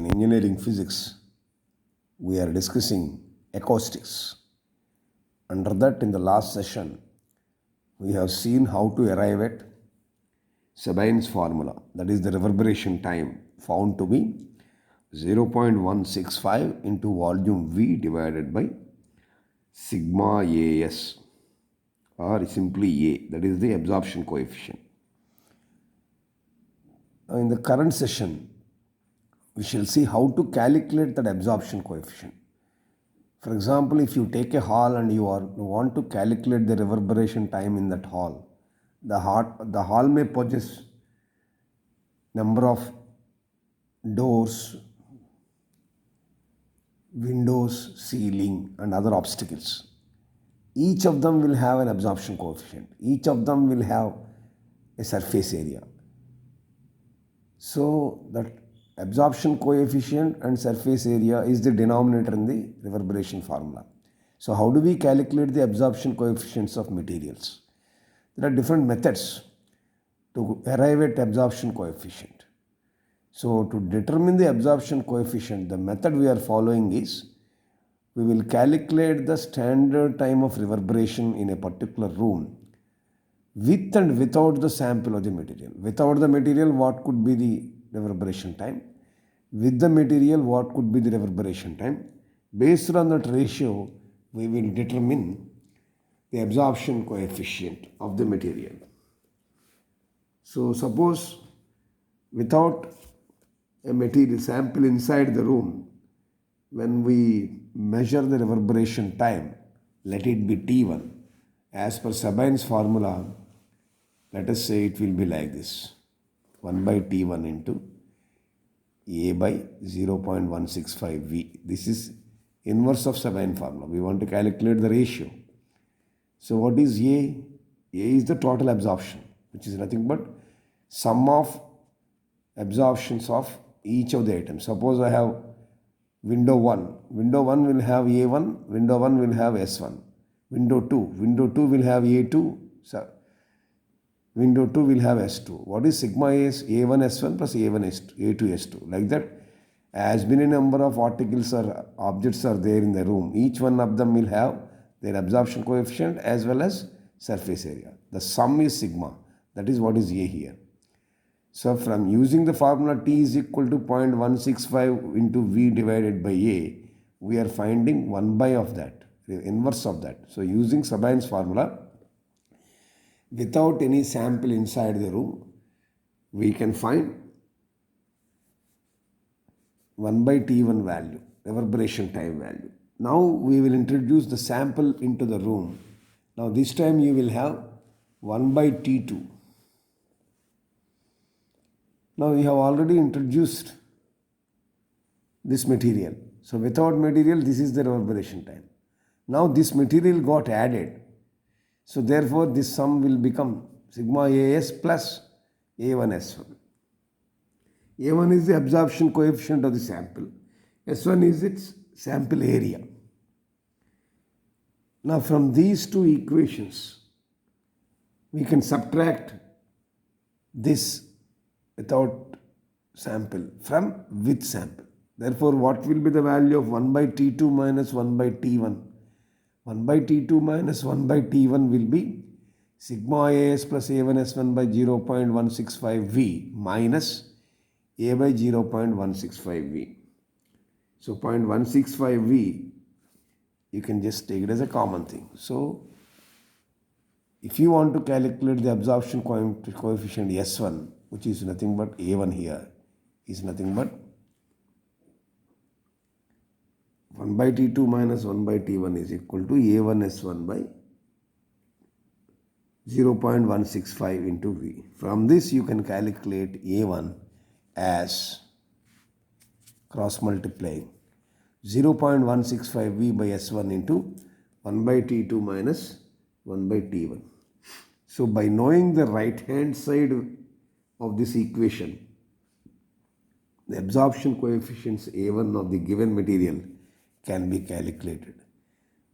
in engineering physics, we are discussing acoustics. Under that, in the last session, we have seen how to arrive at Sabine's formula, that is the reverberation time found to be 0.165 into volume V divided by sigma AS, or simply A, that is the absorption coefficient. Now, in the current session, we shall see how to calculate that absorption coefficient. For example, if you take a hall and you want to calculate the reverberation time in that hall, the hall may possess number of doors, windows, ceiling and other obstacles. Each of them will have an absorption coefficient. Each of them will have a surface area. So that absorption coefficient and surface area is the denominator in the reverberation formula. So how do we calculate the absorption coefficients of materials? There are different methods to arrive at absorption coefficient. So to determine the absorption coefficient, the method we are following is we will calculate the standard time of reverberation in a particular room with and without the sample of the material. Without the material, what could be the reverberation time? With the material, what could be the reverberation time? Based on that ratio, we will determine the absorption coefficient of the material. So suppose without a material sample inside the room, when we measure the reverberation time, let it be T1. As per Sabine's formula, let us say it will be like this: 1 by T1 into A by 0.165 V. This is inverse of Sabine formula. We want to calculate the ratio. So what is A? A is the total absorption, which is nothing but sum of absorptions of each of the items. Suppose I have window 1. Window 1 will have A1, window 1 will have S1. Window 2 will have A2, window 2 will have S2. What is sigma AS? A1 S1 plus A1 S2, A2 S2. Like that, as many number of articles or objects are there in the room, each one of them will have their absorption coefficient as well as surface area. The sum is sigma. That is what is A here. So from using the formula T is equal to 0.165 into V divided by A, we are finding 1 by of that, the inverse of that. So using Sabine's formula, without any sample inside the room, we can find 1 by T1 value, reverberation time value. Now we will introduce the sample into the room. Now this time you will have 1 by T2. Now we have already introduced this material. So without material, this is the reverberation time. Now this material got added. So therefore this sum will become sigma AS plus A1 S1. A1 is the absorption coefficient of the sample. S1 is its sample area. Now from these two equations, we can subtract this without sample from with sample. Therefore, what will be the value of 1 by T2 minus 1 by T1? 1 by T2 minus 1 by T1 will be sigma AS plus A1 S1 by 0.165 V minus A by 0.165 V. So 0.165 V, you can just take it as a common thing. So if you want to calculate the absorption coefficient S1, which is nothing but A1 here, is nothing but 1 by T2 minus 1 by T1 is equal to A1 S1 by 0.165 into V. From this you can calculate A1 as cross multiplying 0.165 V by S1 into 1 by T2 minus 1 by T1. So by knowing the right hand side of this equation, the absorption coefficients A1 of the given material can be calculated.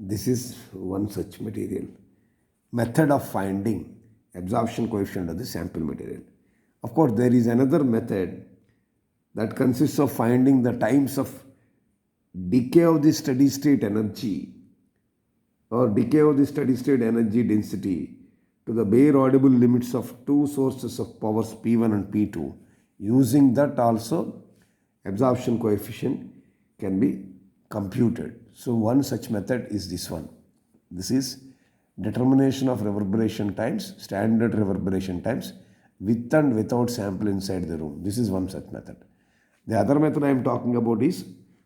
This is one such material. Method of finding absorption coefficient of the sample material. Of course, there is another method that consists of finding the times of decay of the steady state energy or decay of the steady state energy density to the bare audible limits of two sources of powers P1 and P2. Using that also absorption coefficient can be computed. So one such method is this one. This is determination of reverberation times, standard reverberation times with and without sample inside the room. This is one such method. The other method I am talking about is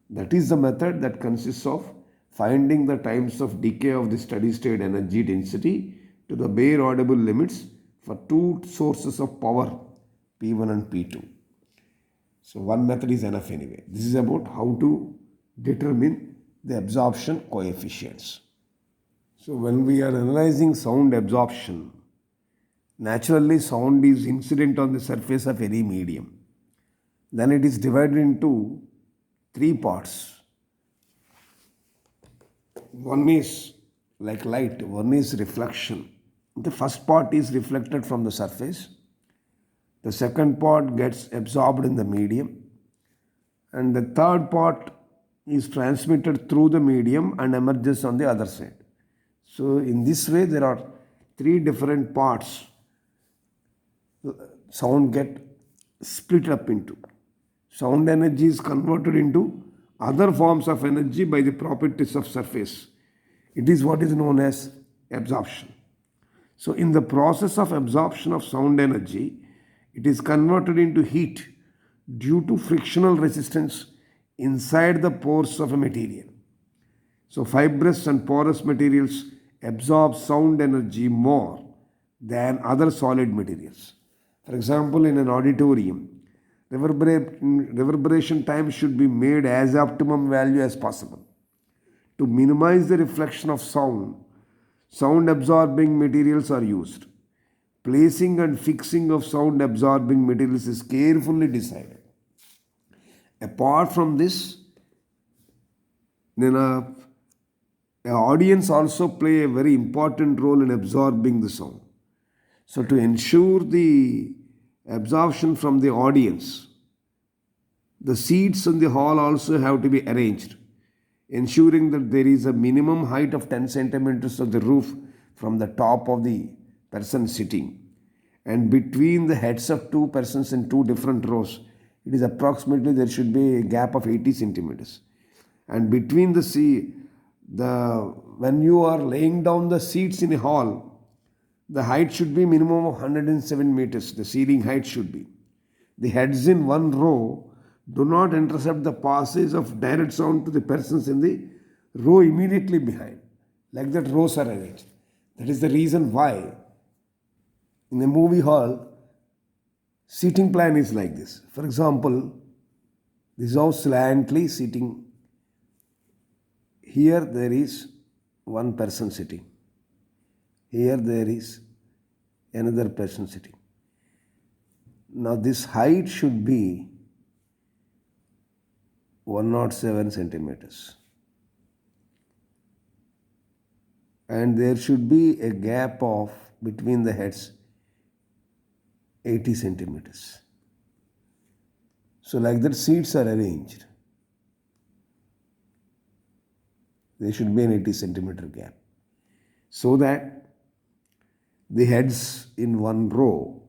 the method that consists of finding the times of decay of the steady state energy density to the bare audible limits for two sources of power P1 and P2. So one method is enough anyway. This is about how to determine the absorption coefficients. So when we are analyzing sound absorption, naturally sound is incident on the surface of any medium. Then it is divided into three parts. One is like light, one is reflection. The first part is reflected from the surface. The second part gets absorbed in the medium. And the third part is transmitted through the medium and emerges on the other side. So in this way there are three different parts sound get split up into. Sound energy is converted into other forms of energy by the properties of surface. It is what is known as absorption. So in the process of absorption of sound energy, it is converted into heat due to frictional resistance inside the pores of a material. So fibrous and porous materials absorb sound energy more than other solid materials. For example, in an auditorium, reverberation time should be made as optimum value as possible. To minimize the reflection of sound absorbing materials are used. Placing and fixing of sound absorbing materials is carefully decided. Apart from this, an audience also play a very important role in absorbing the sound. So to ensure the absorption from the audience, the seats in the hall also have to be arranged, ensuring that there is a minimum height of 10 centimeters of the roof from the top of the person sitting. And between the heads of two persons in two different rows, it is approximately there should be a gap of 80 centimeters. And between when you are laying down the seats in a hall, the height should be minimum of 107 meters. The ceiling height should be. The heads in one row do not intercept the passage of direct sound to the persons in the row immediately behind. Like that, rows are arranged. That is the reason why in a movie hall, seating plan is like this. For example, this is how slantly sitting. Here there is one person sitting. Here there is another person sitting. Now this height should be 107 centimeters. And there should be a gap of between the heads 80 centimeters. So like that seats are arranged. There should be an 80 centimeter gap. So that the heads in one row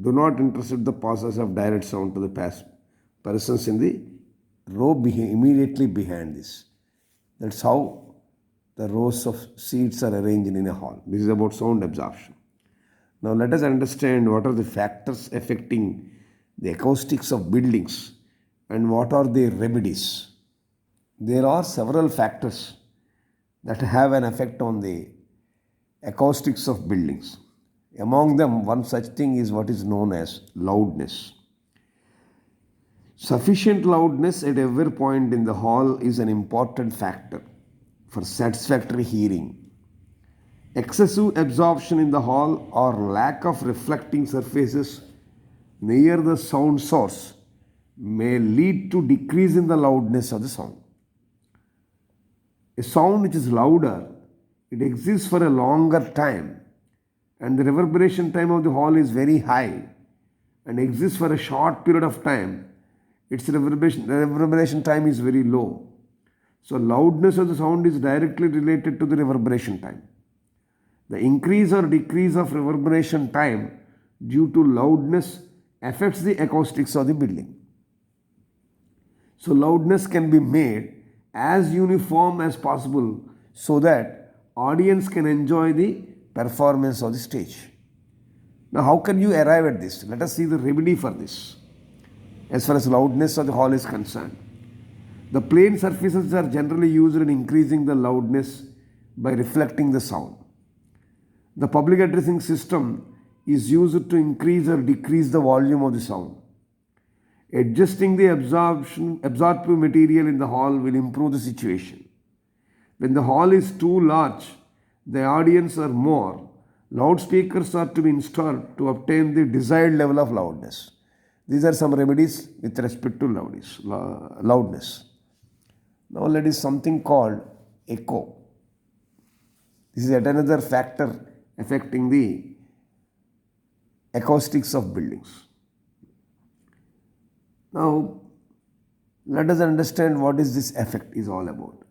do not intercept the passage of direct sound to the persons in the row immediately behind this. That's how the rows of seats are arranged in a hall. This is about sound absorption. Now let us understand what are the factors affecting the acoustics of buildings and what are their remedies. There are several factors that have an effect on the acoustics of buildings. Among them, one such thing is what is known as loudness. Sufficient loudness at every point in the hall is an important factor for satisfactory hearing. Excessive absorption in the hall or lack of reflecting surfaces near the sound source may lead to decrease in the loudness of the sound. A sound which is louder, it exists for a longer time, and the reverberation time of the hall is very high and exists for a short period of time, its reverberation time is very low. So loudness of the sound is directly related to the reverberation time. The increase or decrease of reverberation time due to loudness affects the acoustics of the building. So loudness can be made as uniform as possible so that audience can enjoy the performance of the stage. Now how can you arrive at this? Let us see the remedy for this. As far as loudness of the hall is concerned, the plane surfaces are generally used in increasing the loudness by reflecting the sound. The public addressing system is used to increase or decrease the volume of the sound. Adjusting the absorptive material in the hall will improve the situation. When the hall is too large, the audience are more, loudspeakers are to be installed to obtain the desired level of loudness. These are some remedies with respect to loudness. Now let us something called echo. This is yet another factor affecting the acoustics of buildings. Now, let us understand what is this effect is all about.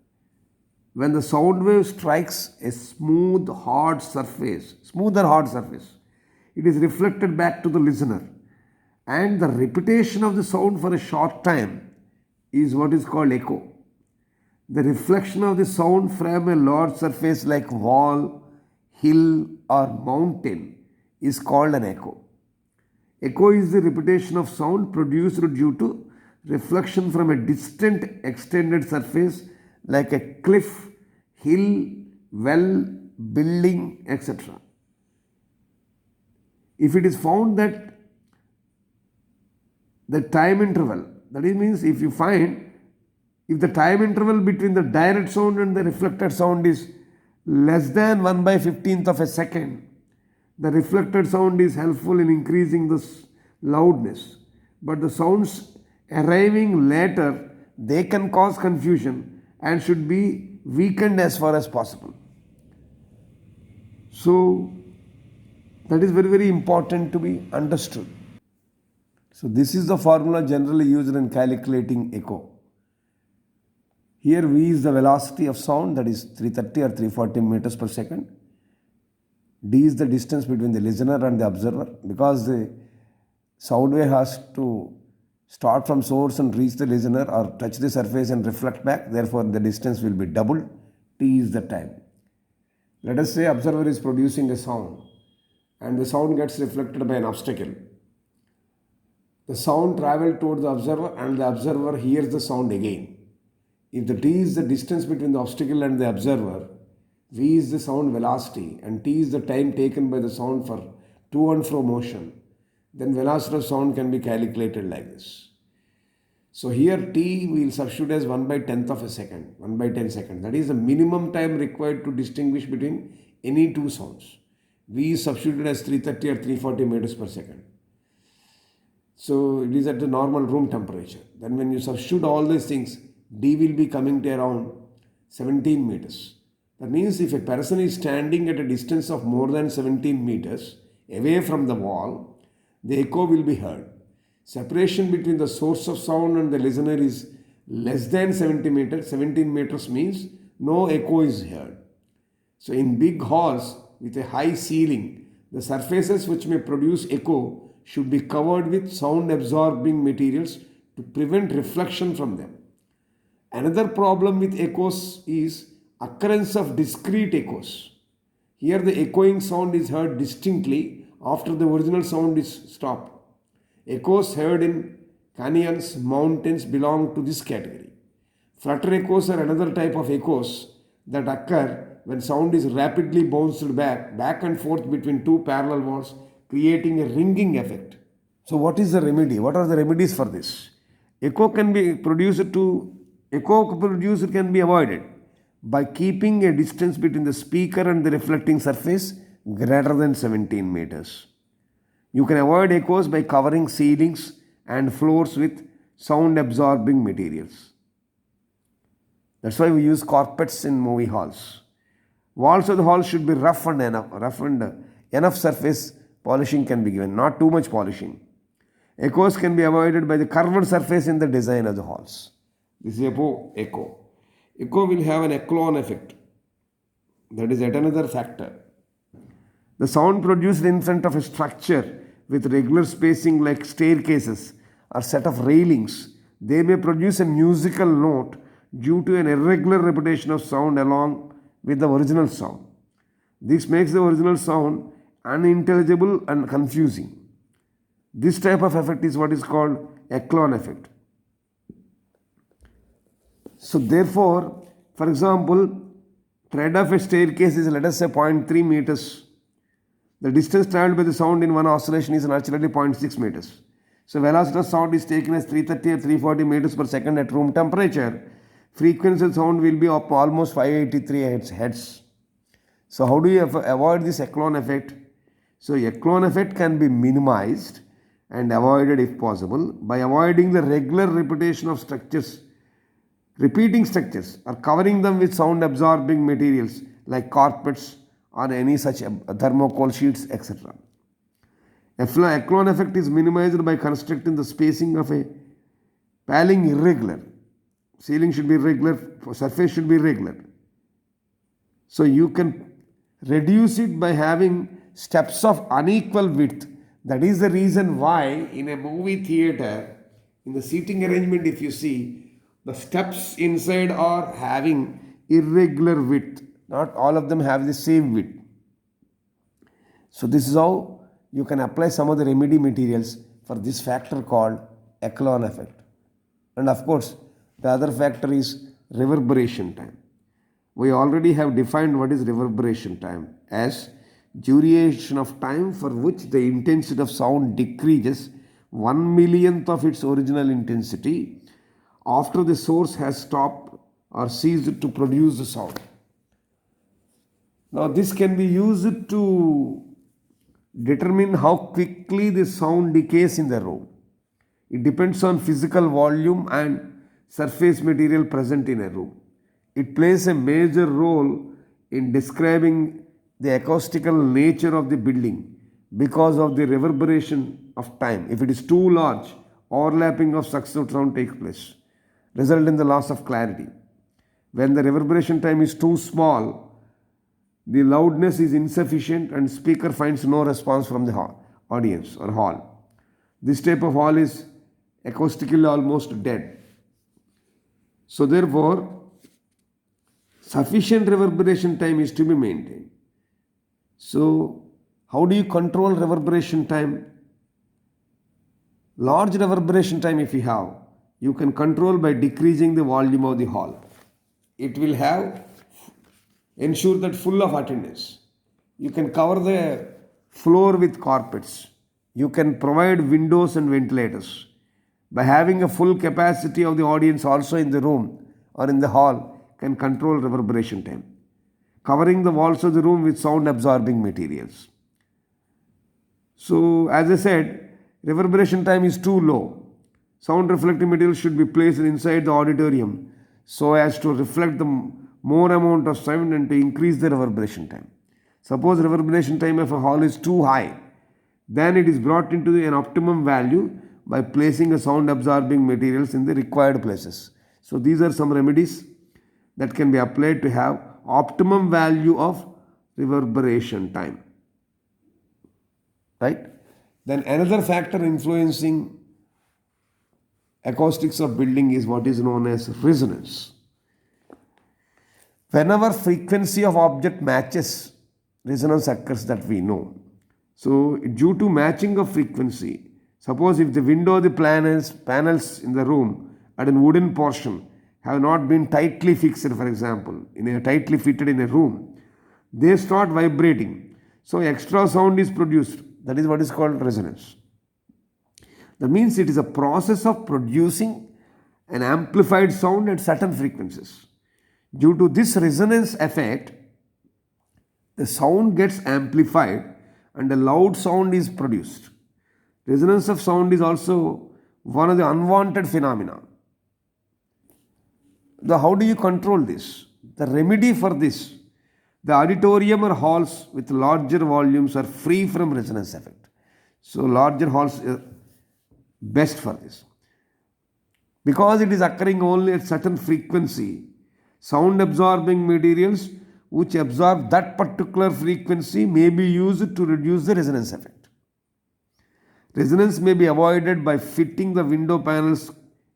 When the sound wave strikes a smooth or hard surface, it is reflected back to the listener, and the repetition of the sound for a short time is what is called echo. The reflection of the sound from a large surface like wall, hill or mountain is called an echo. Echo is the repetition of sound produced due to reflection from a distant extended surface like a cliff, hill, well, building, etc. If it is found that the time interval, that means if the time interval between the direct sound and the reflected sound is less than 1/15th of a second, the reflected sound is helpful in increasing the loudness. But the sounds arriving later, they can cause confusion and should be weakened as far as possible. So that is very, very important to be understood. So this is the formula generally used in calculating echo. Here V is the velocity of sound, that is 330 or 340 meters per second. D is the distance between the listener and the observer, because the sound wave has to start from source and reach the listener or touch the surface and reflect back. Therefore, the distance will be doubled. T is the time. Let us say observer is producing a sound and the sound gets reflected by an obstacle. The sound travels towards the observer and the observer hears the sound again. If the T is the distance between the obstacle and the observer, V is the sound velocity and T is the time taken by the sound for to and fro motion, then velocity of sound can be calculated like this. So here T we will substitute as 1/10th of a second, 1/10 seconds. That is the minimum time required to distinguish between any two sounds. V is substituted as 330 or 340 meters per second. So it is at the normal room temperature. Then when you substitute all these things, D will be coming to around 17 meters. That means if a person is standing at a distance of more than 17 meters away from the wall, the echo will be heard. Separation between the source of sound and the listener is less than 70 meters. 17 meters means no echo is heard. So in big halls with a high ceiling, the surfaces which may produce echo should be covered with sound absorbing materials to prevent reflection from them. Another problem with echoes is occurrence of discrete echoes. Here the echoing sound is heard distinctly after the original sound is stopped. Echoes heard in canyons, mountains belong to this category. Flutter echoes are another type of echoes that occur when sound is rapidly bounced back and forth between two parallel walls, creating a ringing effect. So what is the remedy? What are the remedies for this? Echo can be avoided by keeping a distance between the speaker and the reflecting surface greater than 17 meters. You can avoid echoes by covering ceilings and floors with sound absorbing materials. That's why we use carpets in movie halls. Walls of the hall should be rough and enough surface polishing can be given, not too much polishing. Echoes can be avoided by the curved surface in the design of the halls. This is echo. Echo will have an Eklund effect. That is yet another factor. The sound produced in front of a structure with regular spacing like staircases or set of railings, they may produce a musical note due to an irregular repetition of sound along with the original sound. This makes the original sound unintelligible and confusing. This type of effect is what is called Eklund effect. So therefore, for example, tread of a staircase is, let us say, 0.3 meters. The distance traveled by the sound in one oscillation is naturally 0.6 meters. So velocity of sound is taken as 330 or 340 meters per second at room temperature. Frequency of sound will be up almost 583 hertz. So how do you avoid this Eklund effect? So Eklund effect can be minimized and avoided if possible by avoiding the regular repetition of structures, repeating structures, or covering them with sound absorbing materials like carpets or any such thermocol sheets, etc. Eklund effect is minimized by constructing the spacing of a paling irregular. Ceiling should be regular, surface should be regular. So you can reduce it by having steps of unequal width. That is the reason why in a movie theater, in the seating arrangement, if you see, the steps inside are having irregular width. Not all of them have the same width. So this is how you can apply some of the remedy materials for this factor called Eklund effect. And of course, the other factor is reverberation time. We already have defined what is reverberation time as duration of time for which the intensity of sound decreases 1/1,000,000th of its original intensity after the source has stopped or ceased to produce the sound. Now this can be used to determine how quickly the sound decays in the room. It depends on physical volume and surface material present in a room. It plays a major role in describing the acoustical nature of the building because of the reverberation of time. If it is too large, overlapping of successive sound takes place, result in the loss of clarity. When the reverberation time is too small, the loudness is insufficient and speaker finds no response from the audience or hall. This type of hall is acoustically almost dead. So therefore, sufficient reverberation time is to be maintained. So how do you control reverberation time? Large reverberation time if you have, you can control by decreasing the volume of the hall. It will ensure that full of attendance. You can cover the floor with carpets. You can provide windows and ventilators. By having a full capacity of the audience also in the room or in the hall can control reverberation time. Covering the walls of the room with sound absorbing materials. So as I said, reverberation time is too low. Sound reflecting material should be placed inside the auditorium so as to reflect the more amount of sound and to increase the reverberation time. Suppose reverberation time of a hall is too high, then it is brought into an optimum value by placing a sound absorbing materials in the required places. So these are some remedies that can be applied to have optimum value of reverberation time. Right? Then another factor influencing acoustics of building is what is known as resonance. Whenever frequency of object matches, resonance occurs, that we know. So due to matching of frequency, suppose if the window, the panels in the room at a wooden portion have not been tightly fixed, for example, tightly fitted in a room, they start vibrating. So extra sound is produced. That is what is called resonance. That means it is a process of producing an amplified sound at certain frequencies. Due to this resonance effect, the sound gets amplified and a loud sound is produced. Resonance of sound is also one of the unwanted phenomena. How do you control this? The remedy for this, the auditorium or halls with larger volumes are free from resonance effect. So larger halls, best for this. Because it is occurring only at certain frequency, sound absorbing materials which absorb that particular frequency may be used to reduce the resonance effect. Resonance may be avoided by fitting the window panels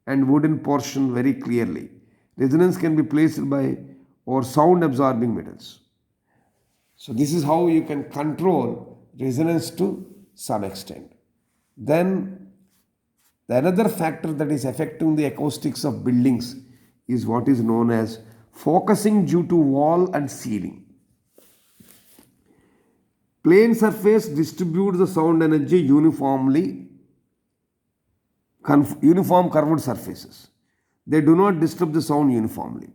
and wooden portion very clearly. Resonance can be placed by or sound absorbing metals. So this is how you can control resonance to some extent. Then the another factor that is affecting the acoustics of buildings is what is known as focusing due to wall and ceiling. Plane surface distributes the sound energy uniformly, uniform curved surfaces. They do not disturb the sound uniformly.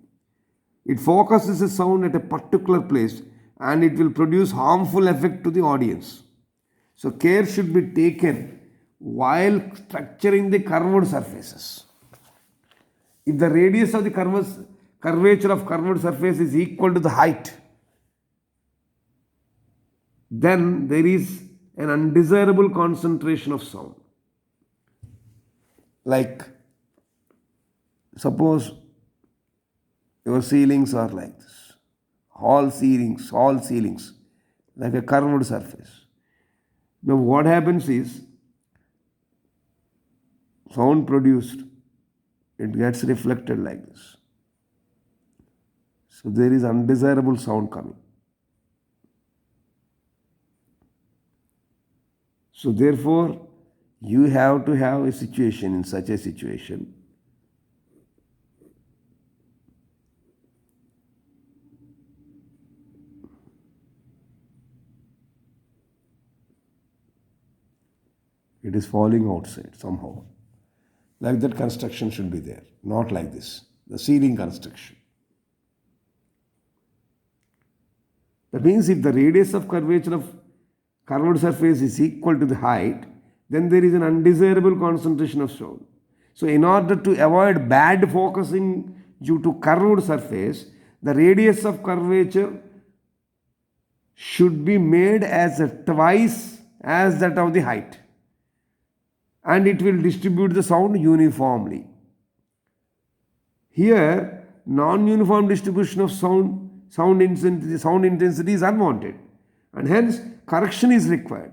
It focuses the sound at a particular place and it will produce harmful effect to the audience. So care should be taken while structuring the curved surfaces. If the radius of the curvature of curved surface is equal to the height, then there is an undesirable concentration of sound. Like, suppose your ceilings are like this, all ceilings, like a curved surface. Now what happens is, sound produced, it gets reflected like this. So there is undesirable sound coming. So therefore, you have to have a situation, in such a situation, it is falling outside somehow. Like that construction should be there, not like this, the ceiling construction. That means if the radius of curvature of curved surface is equal to the height, then there is an undesirable concentration of sound. So in order to avoid bad focusing due to curved surface, the radius of curvature should be made as twice as that of the height, and it will distribute the sound uniformly. Here, non-uniform distribution of sound intensity is unwanted, and hence correction is required.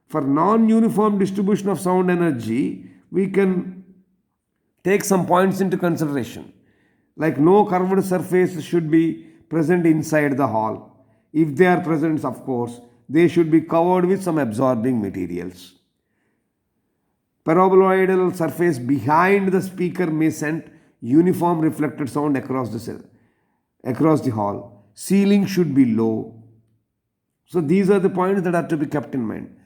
For non-uniform distribution of sound energy, we can take some points into consideration. Like no curved surface should be present inside the hall. If they are present, of course, they should be covered with some absorbing materials. Paraboloidal surface behind the speaker may send uniform reflected sound across the hall. Ceiling should be low. So these are the points that are to be kept in mind.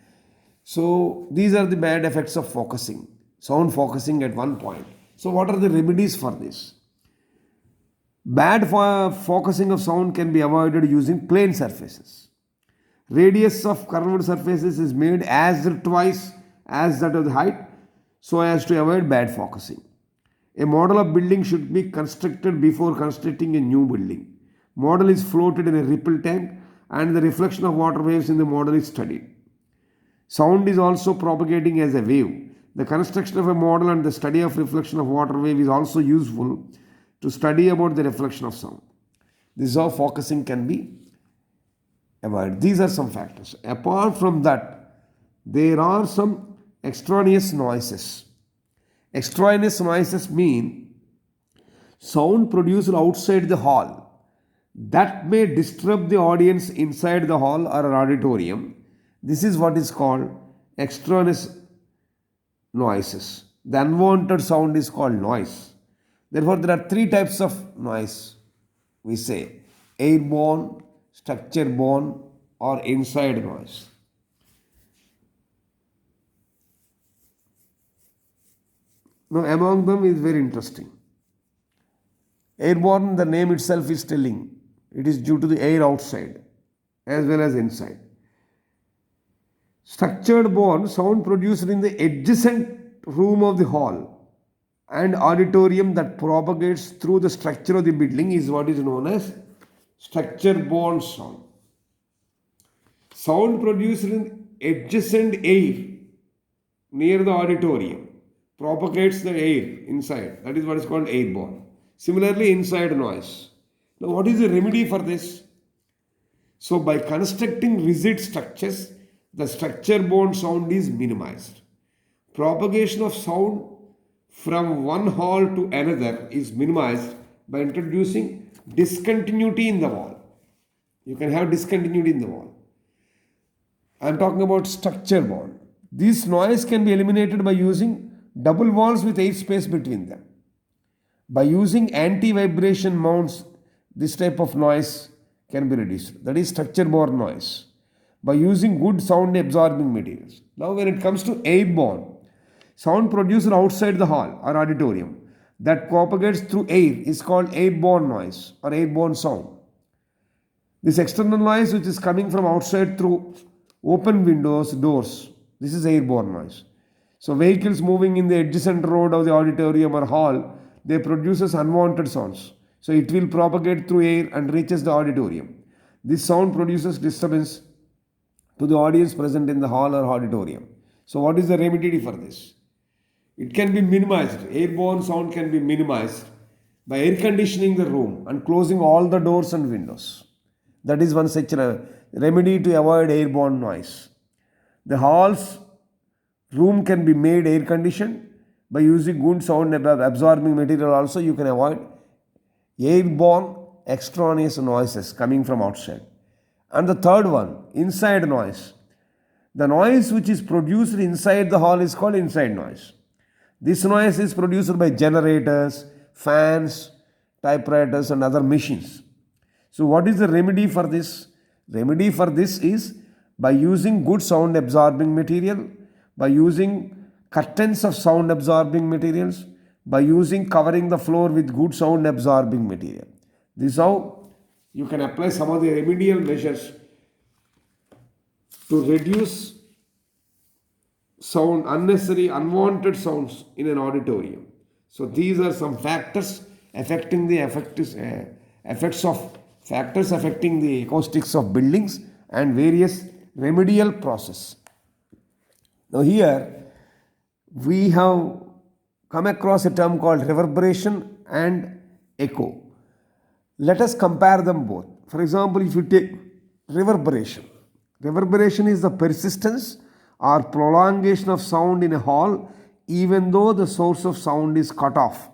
So these are the bad effects of focusing, sound focusing at one point. So what are the remedies for this? Bad focusing of sound can be avoided using plane surfaces. Radius of curved surfaces is made as twice as that of the height, so as to avoid bad focusing. A model of building should be constructed before constructing a new building. Model is floated in a ripple tank and the reflection of water waves in the model is studied. Sound is also propagating as a wave. The construction of a model and the study of reflection of water wave is also useful to study about the reflection of sound. This is how focusing can be avoided. These are some factors. Apart from that, there are some extraneous noises. Extraneous noises mean sound produced outside the hall that may disturb the audience inside the hall or an auditorium. This is what is called extraneous noises. The unwanted sound is called noise. Therefore, there are three types of noise. We say airborne, structure-borne, or inside noise. Now, among them is very interesting. Airborne, the name itself is telling, it is due to the air outside as well as inside. Structured borne, sound produced in the adjacent room of the hall and auditorium that propagates through the structure of the building is what is known as structure borne sound. Sound produced in adjacent air near the auditorium propagates the air inside. That is what is called airborne. Similarly, inside noise. Now, what is the remedy for this? So, by constructing rigid structures, the structure-borne sound is minimized. Propagation of sound from one hall to another is minimized by introducing discontinuity in the wall. You can have discontinuity in the wall. I am talking about structure-borne. This noise can be eliminated by using double walls with air space between them. By using anti-vibration mounts, this type of noise can be reduced. That is structure-borne noise. By using good sound-absorbing materials. Now, when it comes to airborne, sound produced outside the hall or auditorium that propagates through air is called airborne noise or airborne sound. This external noise which is coming from outside through open windows, doors, this is airborne noise. So vehicles moving in the adjacent road of the auditorium or hall, they produces unwanted sounds. So it will propagate through air and reaches the auditorium. This sound produces disturbance to the audience present in the hall or auditorium. So what is the remedy for this? It can be minimized. Airborne sound can be minimized by air conditioning the room and closing all the doors and windows. That is one such a remedy to avoid airborne noise. The hall's room can be made air conditioned by using good sound absorbing material. Also, you can avoid airborne extraneous noises coming from outside. And the third one, inside noise. The noise which is produced inside the hall is called inside noise. This noise is produced by generators, fans, typewriters and other machines. So what is the remedy for this? Remedy for this is by using good sound absorbing material, by using curtains of sound absorbing materials, by using covering the floor with good sound absorbing material. This is how you can apply some of the remedial measures to reduce sound, unnecessary, unwanted sounds in an auditorium. So these are some factors affecting the factors affecting the acoustics of buildings and various remedial process. Now here we have come across a term called reverberation and echo. Let us compare them both. For example, if you take reverberation, reverberation is the persistence or prolongation of sound in a hall even though the source of sound is cut off.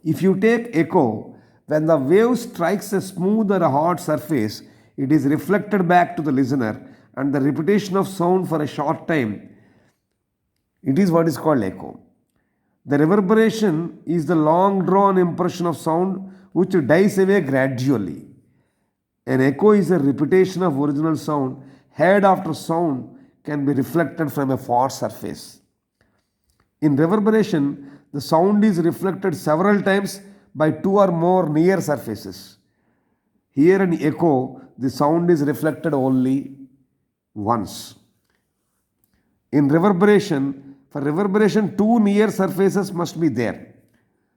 If you take echo, when the wave strikes a smooth or a hard surface, it is reflected back to the listener and the repetition of sound for a short time, it is what is called echo. The reverberation is the long drawn impression of sound which dies away gradually. An echo is a repetition of original sound heard after sound can be reflected from a far surface. In reverberation, the sound is reflected several times by two or more near surfaces. Here in echo, the sound is reflected only once. In reverberation, for reverberation, two near surfaces must be there.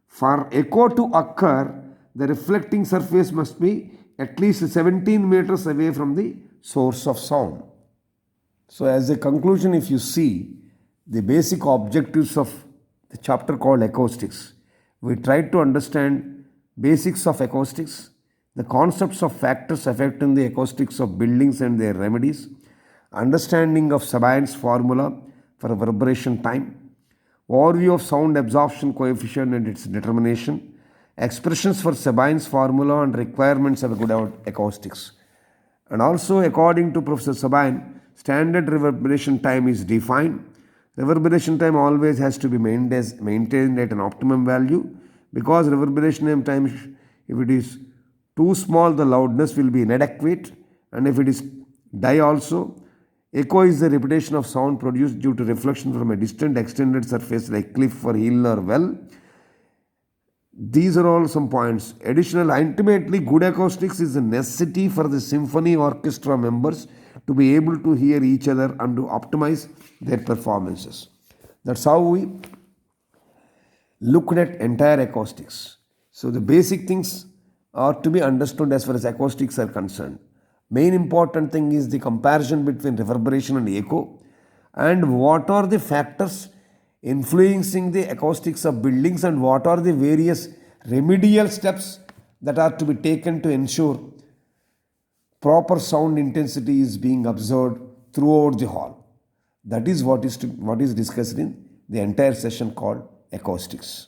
For echo to occur, the reflecting surface must be at least 17 meters away from the source of sound. So as a conclusion, if you see the basic objectives of the chapter called acoustics, we tried to understand basics of acoustics, the concepts of factors affecting the acoustics of buildings and their remedies, understanding of Sabine's formula for reverberation time, overview of sound absorption coefficient and its determination, expressions for Sabine's formula and requirements of good acoustics. And also, according to Professor Sabine, standard reverberation time is defined. Reverberation time always has to be maintained at an optimum value, because reverberation time, if it is too small, the loudness will be inadequate, and if it is die also. Echo is the repetition of sound produced due to reflection from a distant extended surface like cliff or hill or well. These are all some points. Additional, ultimately, good acoustics is a necessity for the symphony orchestra members to be able to hear each other and to optimize their performances. That's how we looked at entire acoustics. So the basic things are to be understood as far as acoustics are concerned. Main important thing is the comparison between reverberation and echo, and what are the factors influencing the acoustics of buildings, and what are the various remedial steps that are to be taken to ensure proper sound intensity is being observed throughout the hall. That is what is discussed in the entire session called acoustics.